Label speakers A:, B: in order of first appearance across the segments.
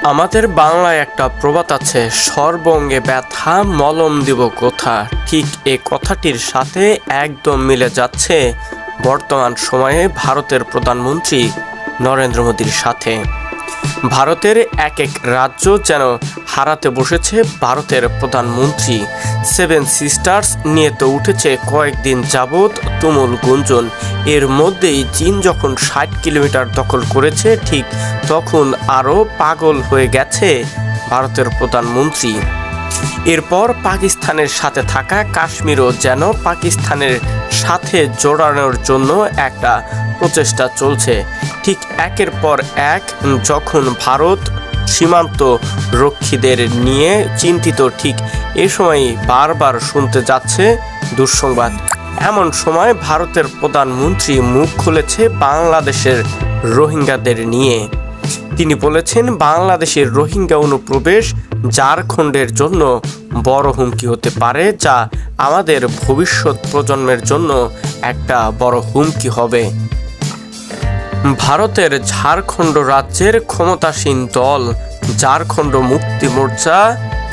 A: আমাদের বাংলায় একটা প্রবাদ আছে, সর্বঙ্গে ব্যথা মলম দিব কোথা। ঠিক এই কথাটির সাথে একদম মিলে যাচ্ছে বর্তমান সময়ে ভারতের প্রধানমন্ত্রী নরেন্দ্র মোদীর সাথে। ভারতের এক এক রাজ্য যেন হারাতে বসেছে ভারতের প্রধানমন্ত্রী। সেভেন সিস্টার্স নিয়ে তো উঠেছে কয়েকদিন যাবৎ তুমুল গুঞ্জন। এর মধ্যেই চীন যখন 60 কিলোমিটার দখল করেছে, ঠিক তখন আরও পাগল হয়ে গেছে ভারতের প্রধানমন্ত্রী। এরপর পাকিস্তানের সাথে থাকা কাশ্মীরও যেন পাকিস্তানের সাথে জোড়ানোর জন্য একটা প্রচেষ্টা চলছে। ঠিক একের পর এক যখন ভারত সীমান্ত রক্ষীদের নিয়ে চিন্তিত, ঠিক এ সময় বারবার শুনতে যাচ্ছে দুঃসংবাদ। এমন সময় ভারতের প্রধানমন্ত্রী মুখ খুলেছে বাংলাদেশের রোহিঙ্গাদের নিয়ে। তিনি বলেছেন, বাংলাদেশের রোহিঙ্গা অনুপ্রবেশ ঝাড়খণ্ডের জন্য বড় হুমকি হতে পারে, যা আমাদের ভবিষ্যৎ প্রজন্মের জন্য একটা বড় হুমকি হবে। ভারতের ঝাড়খণ্ড রাজ্যের ক্ষমতাসীন দল ঝাড়খণ্ড মুক্তি মোর্চা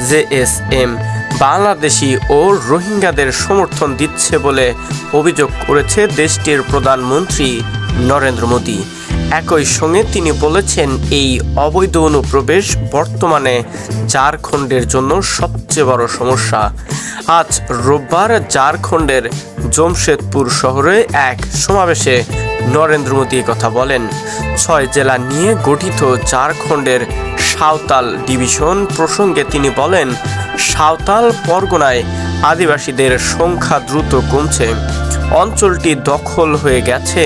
A: জেএসএম বাংলাদেশি ও রোহিঙ্গাদের সমর্থন দিচ্ছে বলে অভিযোগ করেছে দেশটির প্রধানমন্ত্রী নরেন্দ্র মোদী। একই সঙ্গে তিনি বলেছেন, এই অবৈধ অনুপ্রবেশ বর্তমানে ঝাড়খণ্ডের জন্য সবচেয়ে বড় সমস্যা। আজ রোববার ঝাড়খণ্ডের জমশেদপুর শহরে এক সমাবেশে নরেন্দ্র মোদী কথা বলেন। 6 জেলা নিয়ে গঠিত ঝাড়খণ্ডের সাঁওতাল ডিভিশন প্রসঙ্গে তিনি বলেন, সাঁওতাল পরগনায় আদিবাসীদের সংখ্যা দ্রুত কমছে, অঞ্চলটি দখল হয়ে গেছে,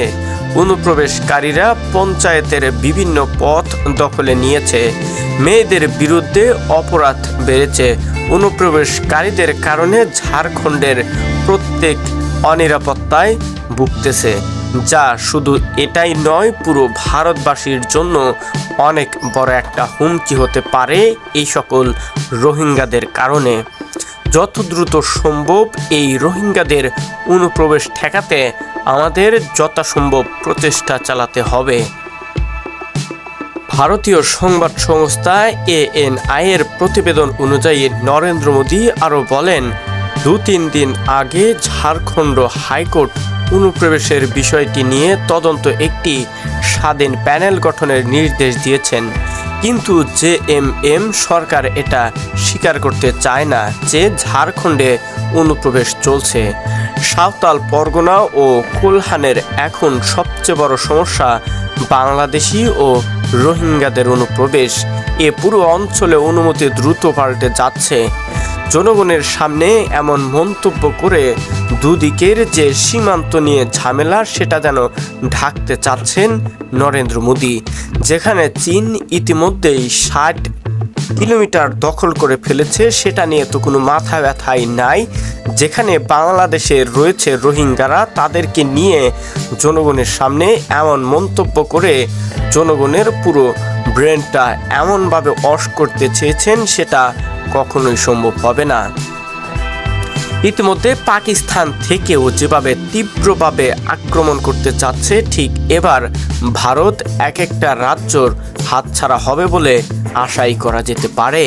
A: অনুপ্রবেশকারীরা পঞ্চায়েতের বিভিন্ন পথ দখলে নিয়েছে, মেয়েদের বিরুদ্ধে অপরাধ বেড়েছে। অনুপ্রবেশকারীদের কারণে ঝাড়খণ্ডের প্রত্যেক অনিরাপত্তায় ভুগতেছে, যা শুধু এটাই নয়, পুরো ভারতবাসীর জন্য অনেক বড় একটা হুমকি হতে পারে এই সকল রোহিঙ্গাদের কারণে। যত দ্রুত সম্ভব এই রোহিঙ্গাদের অনুপ্রবেশ ঠেকাতে আমাদের যথাসম্ভব প্রচেষ্টা চালাতে হবে। ভারতীয় সংবাদ সংস্থা ANI এর প্রতিবেদন অনুযায়ী নরেন্দ্র মোদী আরও বলেন, 2-3 দিন আগে ঝাড়খণ্ড হাইকোর্ট অনুপ্রবেশের বিষয়টি নিয়ে তদন্ত একটি স্বাধীন প্যানেল গঠনের নির্দেশ দিয়েছেন, কিন্তু জেএমএম সরকার এটা স্বীকার করতে চায় না যে ঝাড়খণ্ডে অনুপ্রবেশ চলছে। সাঁওতাল পরগনা ও কোলহানের এখন সবচেয়ে বড় সমস্যা বাংলাদেশি ও রোহিঙ্গাদের অনুপ্রবেশ। এ পুরো অঞ্চলে অনুমতি দ্রুত পাল্টে যাচ্ছে। জনগণের সামনে এমন মন্তব্য করে দুদিকের যে সীমান্ত নিয়ে ঝামেলা, সেটা যেন ঢাকতে চাচ্ছেন নরেন্দ্র মোদী। যেখানে চীন ইতিমধ্যেই 60 কিলোমিটার দখল করে ফেলেছে, সেটা নিয়ে তো কোনো মাথা ব্যথাই নাই। যেখানে বাংলাদেশে রয়েছে রোহিঙ্গারা, তাদেরকে নিয়ে জনগণের সামনে এমন মন্তব্য করে জনগণের পুরো ব্রেনটা এমনভাবে ওয়াশ করতে চেয়েছেন, সেটা কখনোই সম্ভব হবে না। ইতিমধ্যে পাকিস্তান থেকেও যেভাবে তীব্রভাবে আক্রমণ করতে চাচ্ছে, ঠিক এবার ভারত এক একটা রাজ্যর হাতছাড়া হবে বলে আশাই করা যেতে পারে।